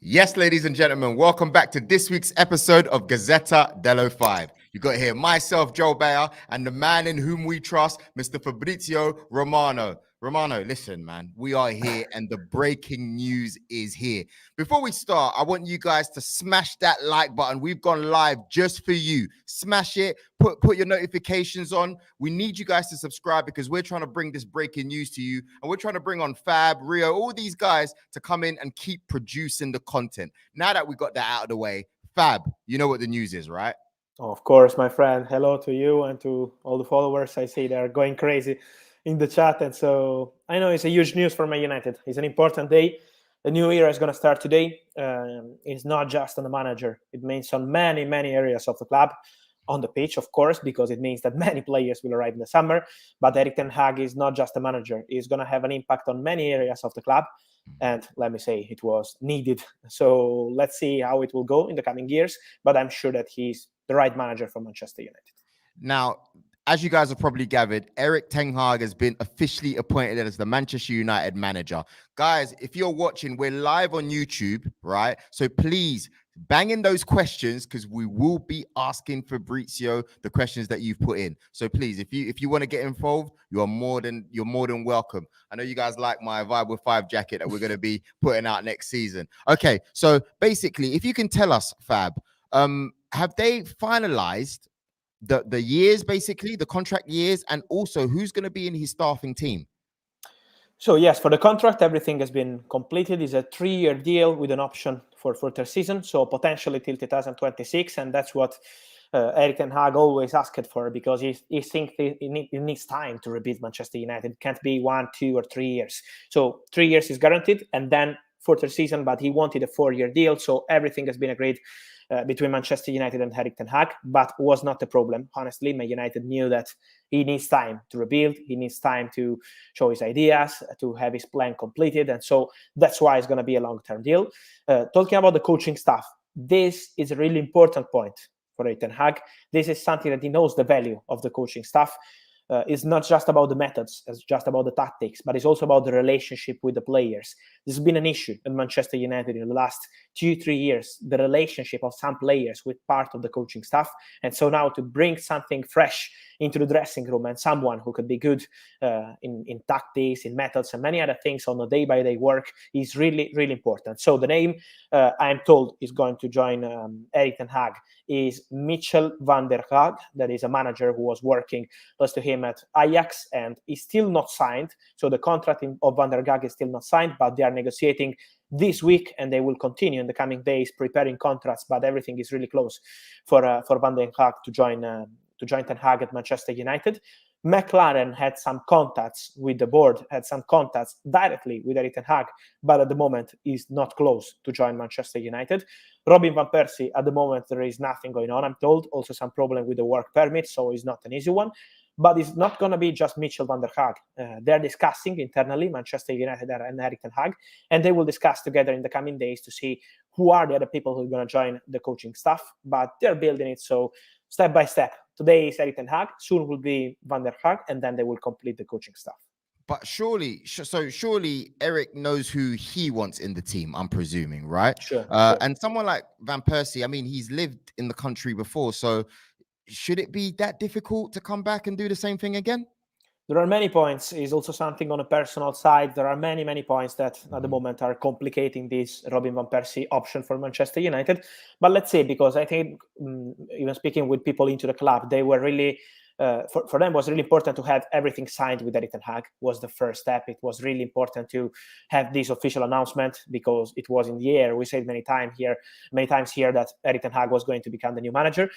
Yes, ladies and gentlemen, welcome back to this week's episode of Gazzetta dello 5. You got here myself, Joe Bayer, and the man in whom we trust, Mr. Fabrizio Romano. Romano, listen, man, we are here and the breaking news is here. Before we start, I want you guys to smash that like button. We've gone live just for you. Smash it, put your notifications on. We need you guys to subscribe because we're trying to bring this breaking news to you. And we're trying to bring on Fab, Rio, all these guys to come in and keep producing the content. Now that we got that out of the way, Fab, you know what the news is, right? Of course, my friend. Hello to you and to all the followers. I see they're going crazy in the chat. And so I know it's a huge news for Man United. It's an important day. The new era is going to start today. It's not just on the manager. It means on many, many areas of the club. On the pitch, of course, because it means that many players will arrive in the summer. But Erik ten Hag is not just a manager. He's going to have an impact on many areas of the club. And let me say, it was needed. So let's see how it will go in the coming years. But I'm sure that he's the right manager for Manchester United. Now, as you guys have probably gathered, Erik ten Hag has been officially appointed as the Manchester United manager. Guys, if you're watching, we're live on YouTube, right? So please bang in those questions because we will be asking Fabrizio the questions that you've put in. So please, if you want to get involved, you're more than welcome. I know you guys like my Vibe with 5 jacket that we're going to be putting out next season. Okay, so basically, if you can tell us, Fab, have they finalized the years, basically the contract years, and also who's going to be in his staffing team? So yes, for the contract, everything has been completed. It's a 3-year deal with an option for further season, so potentially till 2026, and that's what Erik ten Hag always asked for because he thinks he needs time to rebuild Manchester United. It can't be 1, 2, or 3 years. So 3 years is guaranteed, and then further season. But he wanted a 4-year deal, so everything has been agreed between Manchester United and Erik ten Hag, but was not a problem. Honestly, Man United knew that he needs time to rebuild. He needs time to show his ideas, to have his plan completed. And so that's why it's going to be a long-term deal. Talking about the coaching staff, this is a really important point for Erik ten Hag. This is something that he knows the value of the coaching staff. It's not just about the methods, it's just about the tactics, but it's also about the relationship with the players. This has been an issue in Manchester United in the last 2-3 years, the relationship of some players with part of the coaching staff. And so now to bring something fresh into the dressing room and someone who could be good in tactics, in methods, and many other things on the day-by-day work is really, really important. So the name I'm told is going to join Erik ten Hag is Michel van der Gaag. That is a manager who was working close to him at Ajax, and he's still not signed. So the contract of van der Gaag is still not signed, but they are negotiating this week, and they will continue in the coming days preparing contracts. But everything is really close for van der Gaag to join ten Hag at Manchester United. McLaren had some contacts with the board, had some contacts directly with Erik ten Hag, but at the moment is not close to join Manchester United. Robin van Persie, at the moment, there is nothing going on, I'm told. Also some problem with the work permit, so it's not an easy one. But it's not going to be just Michel van der Gaag. They're discussing internally, Manchester United and Erik ten Hag, and they will discuss together in the coming days to see who are the other people who are going to join the coaching staff. But they're building it, so step by step. Today is Erik ten Hag, soon will be van der Gaag, and then they will complete the coaching staff. But surely Erik knows who he wants in the team, I'm presuming, right? Sure. And someone like Van Persie, I mean, he's lived in the country before, so should it be that difficult to come back and do the same thing again? There are many points. Is also something on a personal side. There are many, many points that at the moment are complicating this Robin van Persie option for Manchester United. But let's see, because I think even speaking with people into the club, they were really, for them was really important to have everything signed with Erik ten Hag. Was the first step. It was really important to have this official announcement because it was in the air. We said many times here that Erik ten Hag was going to become the new manager.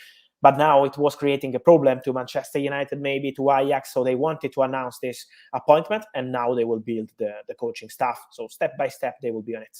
But now it was creating a problem to Manchester United, maybe to Ajax. So they wanted to announce this appointment, and now they will build the coaching staff. So step by step, they will be on it.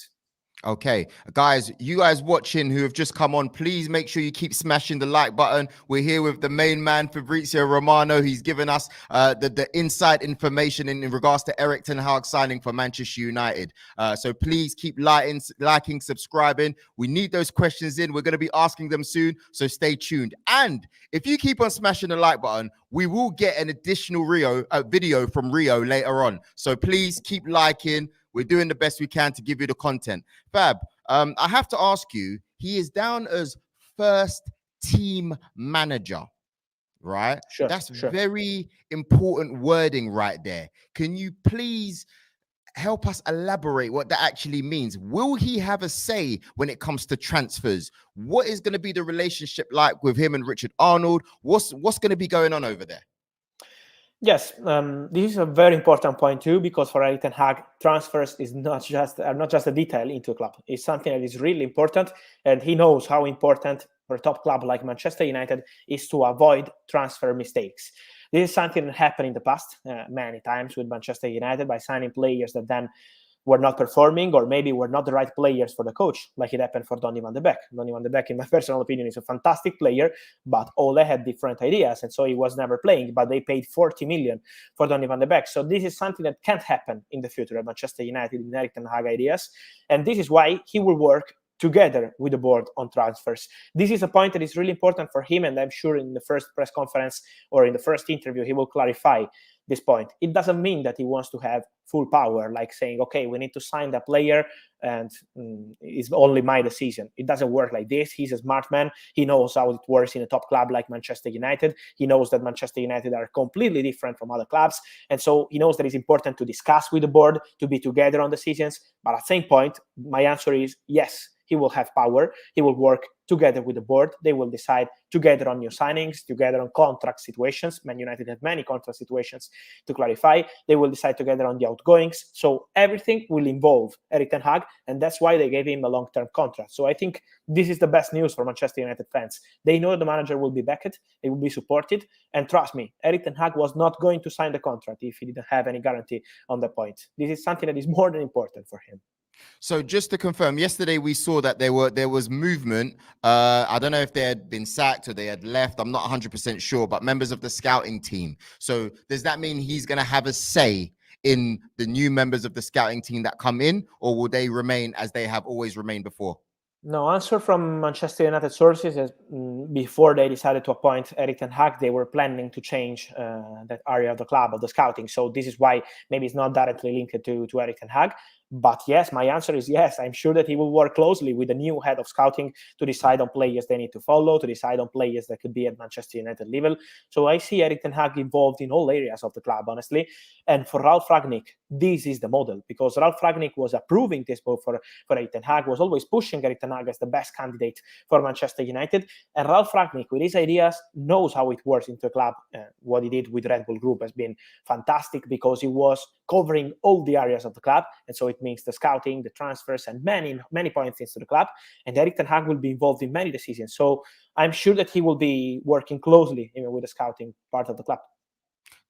Okay, guys, you guys watching who have just come on, please make sure you keep smashing the like button. We're here with the main man, Fabrizio Romano. He's given us the inside information in regards to Erik ten Hag signing for Manchester United. So please keep liking, subscribing. We need those questions in. We're going to be asking them soon, so stay tuned. And if you keep on smashing the like button, we will get an additional video from Rio later on. So please keep liking. We're doing the best we can to give you the content. Fab, I have to ask you, he is down as first team manager, right? Sure, That's sure. very important wording right there. Can you please help us elaborate what that actually means? Will he have a say when it comes to transfers? What is going to be the relationship like with him and Richard Arnold? What's going to be going on over there? Yes, this is a very important point too, because for Erik ten Hag, transfers is are not just a detail into a club. It's something that is really important, and he knows how important for a top club like Manchester United is to avoid transfer mistakes. This is something that happened in the past many times with Manchester United by signing players that then were not performing, or maybe were not the right players for the coach, like it happened for Donny van de Beek. Donny van de Beek, in my personal opinion, is a fantastic player, but Ole had different ideas, and so he was never playing, but they paid 40 million for Donny van de Beek. So this is something that can't happen in the future at Manchester United in Erik ten Hag ideas, and this is why he will work together with the board on transfers. This is a point that is really important for him, and I'm sure in the first press conference or in the first interview, he will clarify this point. It doesn't mean that he wants to have full power, like saying, okay, we need to sign that player and it's only my decision. It doesn't work like this. He's a smart man. He knows how it works in a top club like Manchester United. He knows that Manchester United are completely different from other clubs. And so he knows that it's important to discuss with the board, to be together on decisions. But at the same point, my answer is yes, he will have power. He will work together with the board. They will decide together on new signings, together on contract situations. Man United have many contract situations to clarify. They will decide together on the outgoings. So everything will involve Erik ten Hag, and that's why they gave him a long-term contract. So I think this is the best news for Manchester United fans. They know the manager will be backed, they will be supported, and trust me, Erik ten Hag was not going to sign the contract if he didn't have any guarantee on that point. This is something that is more than important for him. So just to confirm, yesterday we saw that there was movement. I don't know if they had been sacked or they had left. I'm not 100% sure, but members of the scouting team. So does that mean he's going to have a say in the new members of the scouting team that come in, or will they remain as they have always remained before? No, answer from Manchester United sources is before they decided to appoint Erik ten Hag, they were planning to change that area of the club, of the scouting. So this is why maybe it's not directly linked to Erik ten Hag. But yes, my answer is yes. I'm sure that he will work closely with the new head of scouting to decide on players they need to follow, to decide on players that could be at Manchester United level. So I see Erik ten Hag involved in all areas of the club, honestly. And for Ralf Rangnick, this is the model, because Ralf Rangnick was approving this move for Erik ten Hag, was always pushing Erik ten Hag as the best candidate for Manchester United. And Ralf Rangnick, with his ideas, knows how it works into a club. What he did with Red Bull Group has been fantastic, because he was covering all the areas of the club. And so it means the scouting, the transfers, and many points into the club. And Erik ten Hag will be involved in many decisions. So I'm sure that he will be working closely with the scouting part of the club.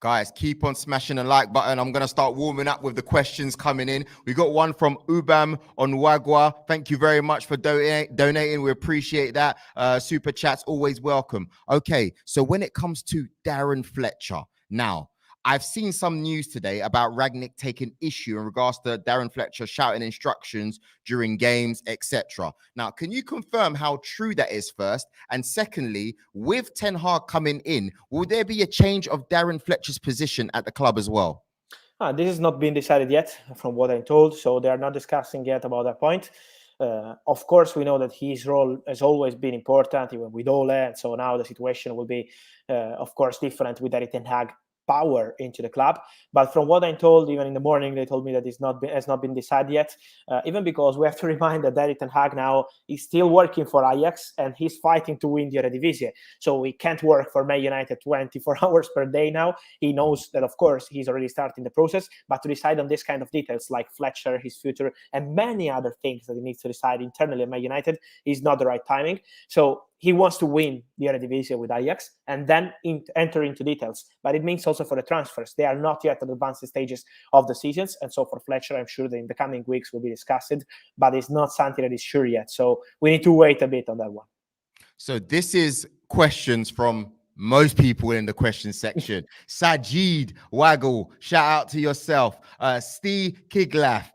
Guys, keep on smashing the like button. I'm going to start warming up with the questions coming in. We got one from Ubam on Wagwa. Thank you very much for donating. We appreciate that. Super chats, always welcome. Okay, so when it comes to Darren Fletcher, now, I've seen some news today about Rangnick taking issue in regards to Darren Fletcher shouting instructions during games, etc. Now, can you confirm how true that is first? And secondly, with Ten Hag coming in, will there be a change of Darren Fletcher's position at the club as well? This has not been decided yet, from what I'm told. So they are not discussing yet about that point. Of course, we know that his role has always been important, even with Ole. And so now the situation will be, of course, different with Erik ten Hag power into the club. But from what I'm told, even in the morning, they told me that has not been decided yet, even because we have to remind that Erik ten Hag now is still working for Ajax and he's fighting to win the Eredivisie. So he can't work for Man United 24 hours per day now. He knows that, of course, he's already starting the process, but to decide on this kind of details like Fletcher, his future, and many other things that he needs to decide internally at Man United is not the right timing. So he wants to win the Eredivisie with Ajax and then enter into details. But it means also for the transfers. They are not yet at advanced stages of the seasons. And so for Fletcher, I'm sure that in the coming weeks will be discussed, but it's not something that is sure yet. So we need to wait a bit on that one. So this is questions from most people in the question section. Sajid Waggle, shout out to yourself. Steve Kiglaf,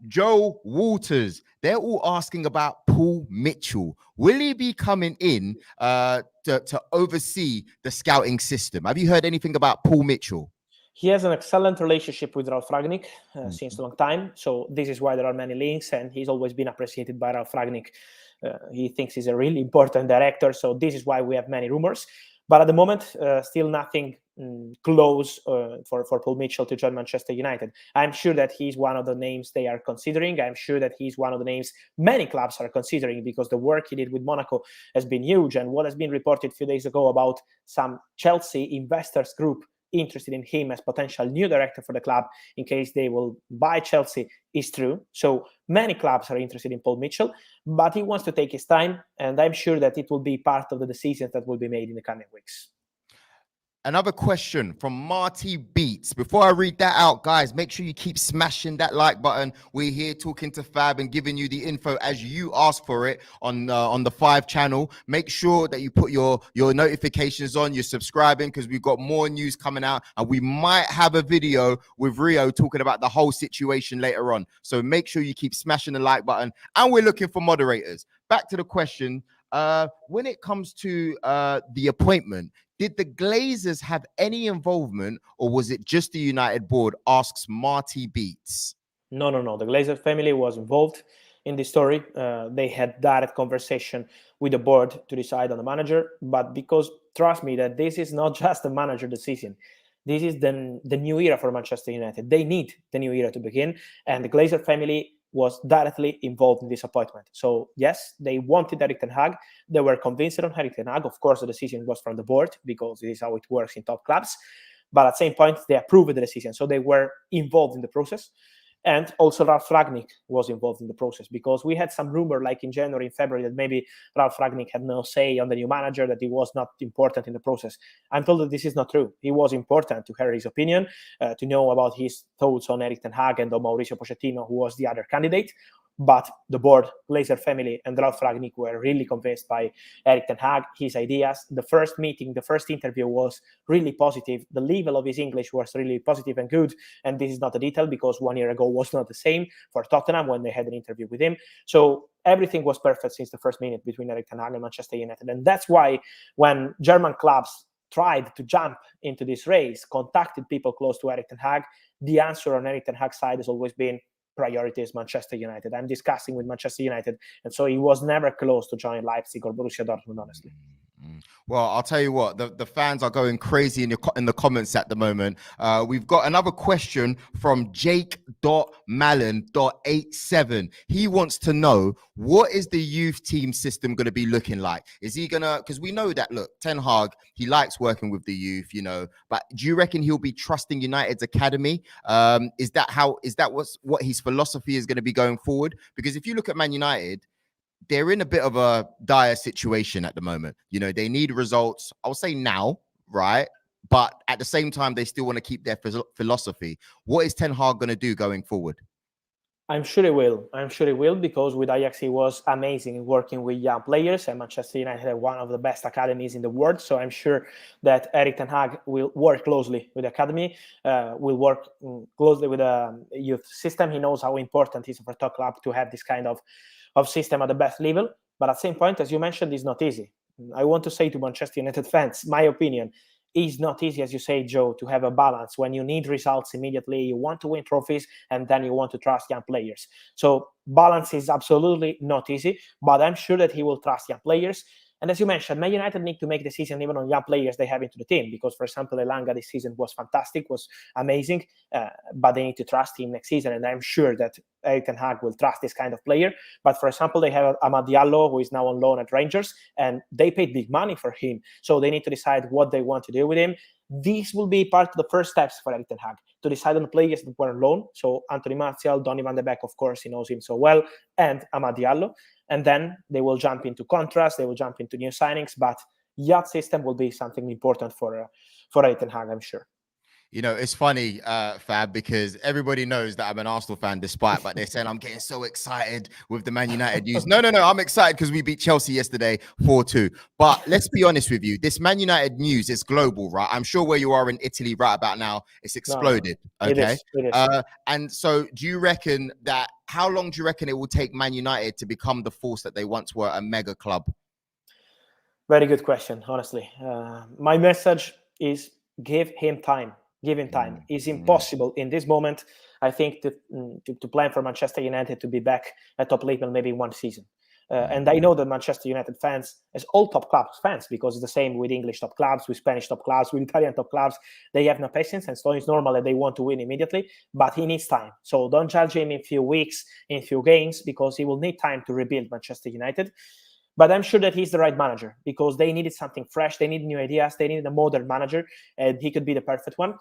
Joe Walters, they're all asking about Paul Mitchell. Will he be coming in to oversee the scouting system? Have you heard anything about Paul Mitchell? He has an excellent relationship with Ralf Rangnick since a long time. So this is why there are many links, and he's always been appreciated by Ralf Rangnick. He thinks he's a really important director. So this is why we have many rumors. But at the moment, still nothing close for Paul Mitchell to join Manchester United. I'm sure that he's one of the names they are considering. I'm sure that he's one of the names many clubs are considering, because the work he did with Monaco has been huge. And what has been reported a few days ago about some Chelsea investors group interested in him as potential new director for the club in case they will buy Chelsea is true. So many clubs are interested in Paul Mitchell, but he wants to take his time, and I'm sure that it will be part of the decisions that will be made in the coming weeks. Another question from Marty Beats. Before I read that out, guys, make sure you keep smashing that like button. We're here talking to Fab and giving you the info as you ask for it on the 5 channel. Make sure that you put your notifications on, you're subscribing, because we've got more news coming out, and we might have a video with Rio talking about the whole situation later on. So make sure you keep smashing the like button, and we're looking for moderators. Back to the question. When it comes to the appointment, did the Glazers have any involvement, or was it just the United board? Asks Marty Beats. No. The Glazer family was involved in this story. They had direct conversation with the board to decide on the manager. But because, trust me, that this is not just a manager decision. This is the new era for Manchester United. They need the new era to begin. And the Glazer family was directly involved in this appointment. So yes, they wanted Erik ten Hag. They were convinced on Erik ten Hag. Of course, the decision was from the board, because this is how it works in top clubs. But at the same point, they approved the decision. So they were involved in the process. And also Ralf Rangnick was involved in the process, because we had some rumor like in January and February that maybe Ralf Rangnick had no say on the new manager, that he was not important in the process. I'm told that this is not true. He was important to hear his opinion, to know about his thoughts on Erik ten Hag and on Mauricio Pochettino, who was the other candidate. But the board, Glazer family, and Ralf Rangnick were really convinced by Erik ten Hag, his ideas. The first meeting, the first interview was really positive. The level of his English was really positive and good. And this is not a detail, because 1 year ago was not the same for Tottenham when they had an interview with him. So everything was perfect since the first minute between Erik ten Hag and Manchester United. And that's why when German clubs tried to jump into this race, contacted people close to Erik ten Hag, the answer on Erik ten Hag's side has always been, priority is Manchester United. I'm discussing with Manchester United. And so he was never close to join Leipzig or Borussia Dortmund, honestly. Well, I'll tell you what, the fans are going crazy in the comments at the moment. We've got another question from Jake.Malin.87. He wants to know, what is the youth team system going to be looking like? Is he going to, because we know that, look, Ten Hag, he likes working with the youth, but do you reckon he'll be trusting United's academy? Is that what his philosophy is going to be going forward? Because if you look at Man United, they're in a bit of a dire situation at the moment. They need results, I'll say now, right? But at the same time, they still want to keep their philosophy. What is Ten Hag going to do going forward? I'm sure he will. Because with Ajax, he was amazing in working with young players, and Manchester United had one of the best academies in the world. So I'm sure that Erik ten Hag will work closely with the academy, will work closely with the youth system. He knows how important it is for a top club to have this kind of system at the best level. But at the same point, as you mentioned, it's not easy. I want to say to Manchester United fans, my opinion, it's not easy, as you say, Joe, to have a balance when you need results immediately, you want to win trophies, and then you want to trust young players. So balance is absolutely not easy, but I'm sure that he will trust young players. And as you mentioned, Man United need to make decisions even on young players they have into the team, because, for example, Elanga this season was fantastic, was amazing, but they need to trust him next season. And I'm sure that Erik ten Hag will trust this kind of player. But, for example, they have Amad Diallo, who is now on loan at Rangers, and they paid big money for him. So they need to decide what they want to do with him. This will be part of the first steps for Erik ten Hag, to decide on the players that were on loan. So Anthony Martial, Donny van de Beek, of course, he knows him so well, and Amad Diallo. And then they will jump into contracts, they will jump into new signings, but youth system will be something important for Erik ten Hag, I'm sure. It's funny, Fab, because everybody knows that I'm an Arsenal fan, but they're saying I'm getting so excited with the Man United news. No, I'm excited because we beat Chelsea yesterday 4-2. But let's be honest with you, this Man United news is global, right? I'm sure where you are in Italy right about now, it's exploded. No. Okay. It is. And so how long do you reckon it will take Man United to become the force that they once were, a mega club? Very good question, honestly. My message is give him time. Give him time. It's impossible in this moment, I think, to plan for Manchester United to be back at top level maybe one season. And I know that Manchester United fans, as all top clubs fans, because it's the same with English top clubs, with Spanish top clubs, with Italian top clubs, they have no patience, and so it's normal that they want to win immediately, but he needs time. So don't judge him in few weeks, in few games, because he will need time to rebuild Manchester United. But I'm sure that he's the right manager, because they needed something fresh, they need new ideas, they needed a modern manager, and he could be the perfect one.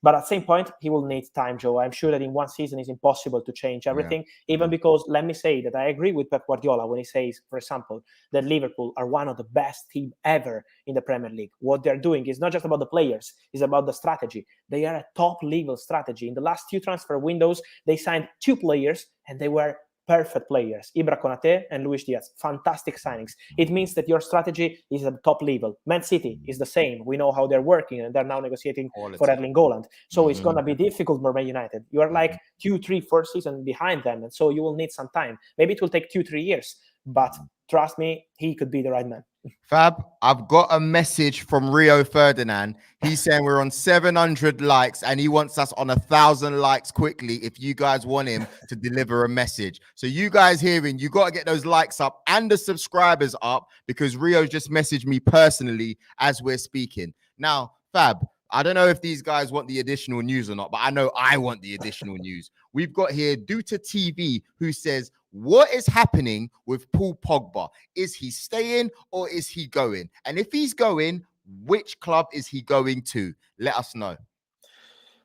But at the same point, he will need time, Joe. I'm sure that in one season it's impossible to change everything, even because, let me say that I agree with Pep Guardiola when he says, for example, that Liverpool are one of the best teams ever in the Premier League. What they're doing is not just about the players, it's about the strategy. They are a top-level strategy. In the last 2 transfer windows, they signed 2 players, and they were perfect players, Ibra Konate and Luis Diaz. Fantastic signings. It means that your strategy is at the top level. Man City is the same. We know how they're working, and they're now negotiating for Erling Haaland. So it's going to be difficult for Man United. You are like 2, 3, 4 seasons behind them, and so you will need some time. Maybe it will take 2, 3 years, but trust me, he could be the right man. Fab, I've got a message from Rio Ferdinand. He's saying we're on 700 likes and he wants us on 1,000 likes quickly if you guys want him to deliver a message. So you guys hearing, you got to get those likes up and the subscribers up, because Rio just messaged me personally as we're speaking. Now, Fab, I don't know if these guys want the additional news or not, but I know I want the additional news. We've got here Duta TV, who says, what is happening with Paul Pogba? Is he staying or is he going? And if he's going, which club is he going to? Let us know.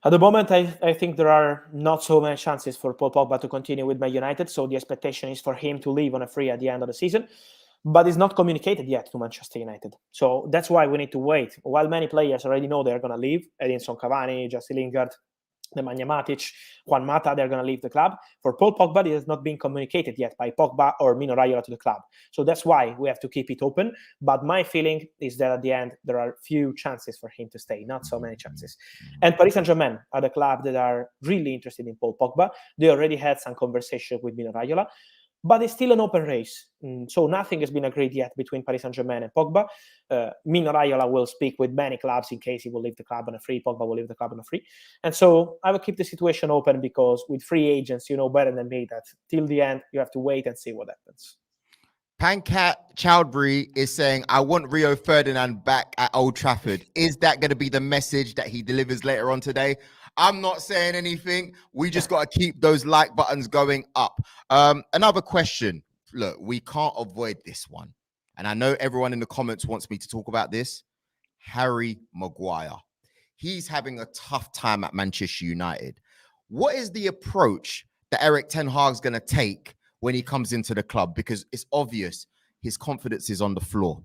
At the moment, I think there are not so many chances for Paul Pogba to continue with Man United. So the expectation is for him to leave on a free at the end of the season. But it's not communicated yet to Manchester United. So that's why we need to wait. While many players already know they're going to leave, Edinson Cavani, Jesse Lingard, Nemanja Matic, Juan Mata, they're going to leave the club. For Paul Pogba, it has not been communicated yet by Pogba or Mino Raiola to the club. So that's why we have to keep it open. But my feeling is that at the end, there are few chances for him to stay, not so many chances. And Paris Saint-Germain are the club that are really interested in Paul Pogba. They already had some conversation with Mino Raiola, but it's still an open race. So nothing has been agreed yet between Paris Saint-Germain and Pogba. Mino Raiola will speak with many clubs in case he will leave the club on a free. Pogba will leave the club on a free. And so I will keep the situation open, because with free agents, you know better than me that till the end, you have to wait and see what happens. Pankat Chowdhury is saying, I want Rio Ferdinand back at Old Trafford. Is that going to be the message that he delivers later on today? I'm not saying anything. We just got to keep those like buttons going up. Another question. Look, we can't avoid this one. And I know everyone in the comments wants me to talk about this. Harry Maguire. He's having a tough time at Manchester United. What is the approach that Erik ten Hag's going to take when he comes into the club? Because it's obvious his confidence is on the floor.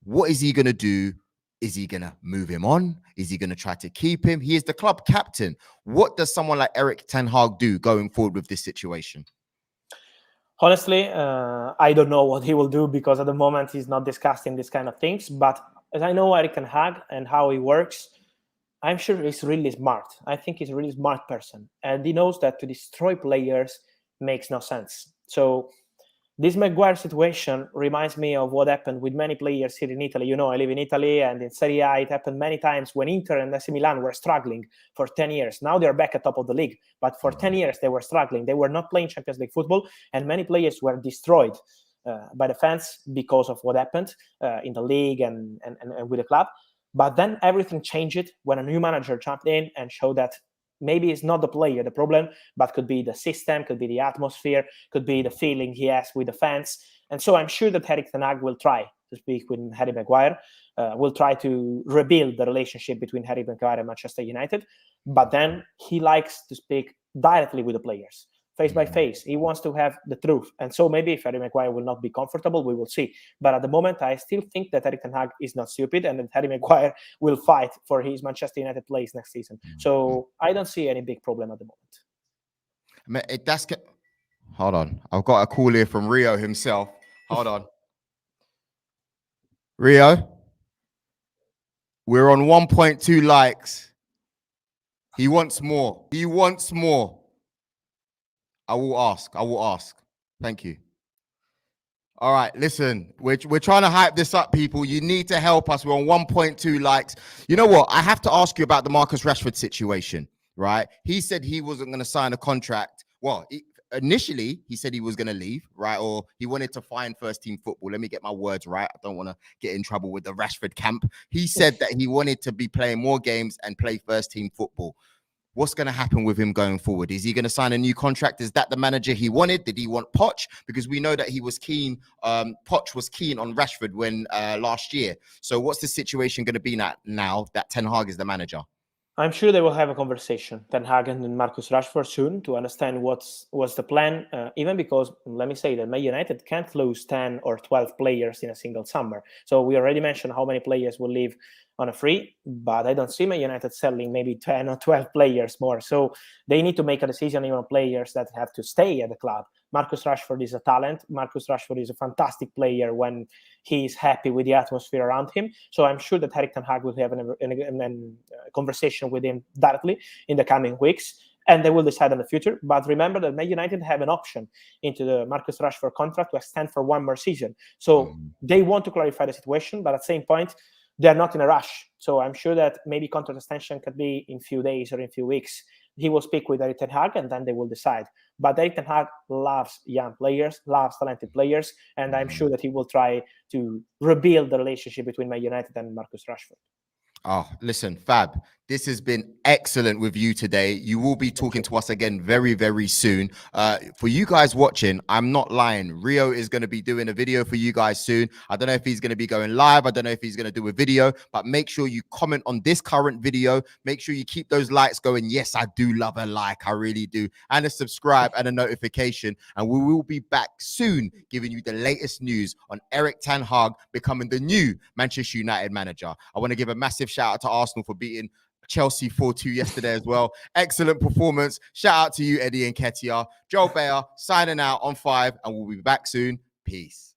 What is he going to do? Is he going to move him on? Is he going to try to keep him? He is the club captain. What does someone like Erik ten Hag do going forward with this situation? Honestly, I don't know what he will do, because at the moment he's not discussing these kind of things. But as I know Erik ten Hag and how he works, I'm sure he's really smart. I think he's a really smart person. And he knows that to destroy players makes no sense. So this Maguire situation reminds me of what happened with many players here in Italy. You know, I live in Italy, and in Serie A, it happened many times when Inter and AC Milan were struggling for 10 years. Now they're back at top of the league. But for 10 years, they were struggling. They were not playing Champions League football, and many players were destroyed by the fans because of what happened in the league and with the club. But then everything changed when a new manager jumped in and showed that maybe it's not the player the problem, but could be the system, could be the atmosphere, could be the feeling he has with the fans. And so I'm sure that Erik ten Hag will try to speak with Harry Maguire, will try to rebuild the relationship between Harry Maguire and Manchester United. But then he likes to speak directly with the players, face by face. He wants to have the truth. And so maybe if Harry Maguire will not be comfortable, we will see. But at the moment, I still think that Erik ten Hag is not stupid, and that Harry Maguire will fight for his Manchester United place next season. So I don't see any big problem at the moment. Hold on. I've got a call here from Rio himself. Hold on. Rio, we're on 1.2 likes. He wants more. He wants more. I will ask. Thank you. All right, listen, we're trying to hype this up, people. You need to help us. We're on 1.2 likes. You know what? I have to ask you about the Marcus Rashford situation, right? He said he wasn't going to sign a contract. Well, initially, he said he was going to leave, right? Or he wanted to find first team football. Let me get my words right. I don't want to get in trouble with the Rashford camp. He said that he wanted to be playing more games and play first team football. What's going to happen with him going forward? Is he going to sign a new contract? Is that the manager he wanted? Did he want Poch? Because we know that he was keen. Poch was keen on Rashford when last year. So what's the situation going to be now that Ten Hag is the manager? I'm sure they will have a conversation, Ten Hag and Marcus Rashford, soon to understand what's the plan. Even because, let me say that Man United can't lose 10 or 12 players in a single summer. So we already mentioned how many players will leave on a free, but I don't see Man United selling maybe 10 or 12 players more. So they need to make a decision even on players that have to stay at the club. Marcus Rashford is a talent. Marcus Rashford is a fantastic player when he's happy with the atmosphere around him. So I'm sure that Erik Ten Hag will have a conversation with him directly in the coming weeks, and they will decide on the future. But remember that Man United have an option into the Marcus Rashford contract to extend for one more season. So they want to clarify the situation, but at the same point, they're not in a rush. So I'm sure that maybe contract extension could be in a few days or in a few weeks. He will speak with Erik Ten Hag, and then they will decide. But Erik Ten Hag loves young players, loves talented players, and I'm sure that he will try to rebuild the relationship between Man United and Marcus Rashford. Oh, listen, Fab, this has been excellent with you today. You will be talking to us again very, very soon. For you guys watching, I'm not lying. Rio is going to be doing a video for you guys soon. I don't know if he's going to be going live. I don't know if he's going to do a video, but make sure you comment on this current video. Make sure you keep those likes going. Yes, I do love a like. I really do. And a subscribe and a notification. And we will be back soon giving you the latest news on Erik Ten Hag becoming the new Manchester United manager. I want to give a massive shout out to Arsenal for beating Chelsea 4-2 yesterday as well. Excellent performance. Shout out to you, Eddie and Ketia. Joel Bayer signing out on 5, and we'll be back soon. Peace.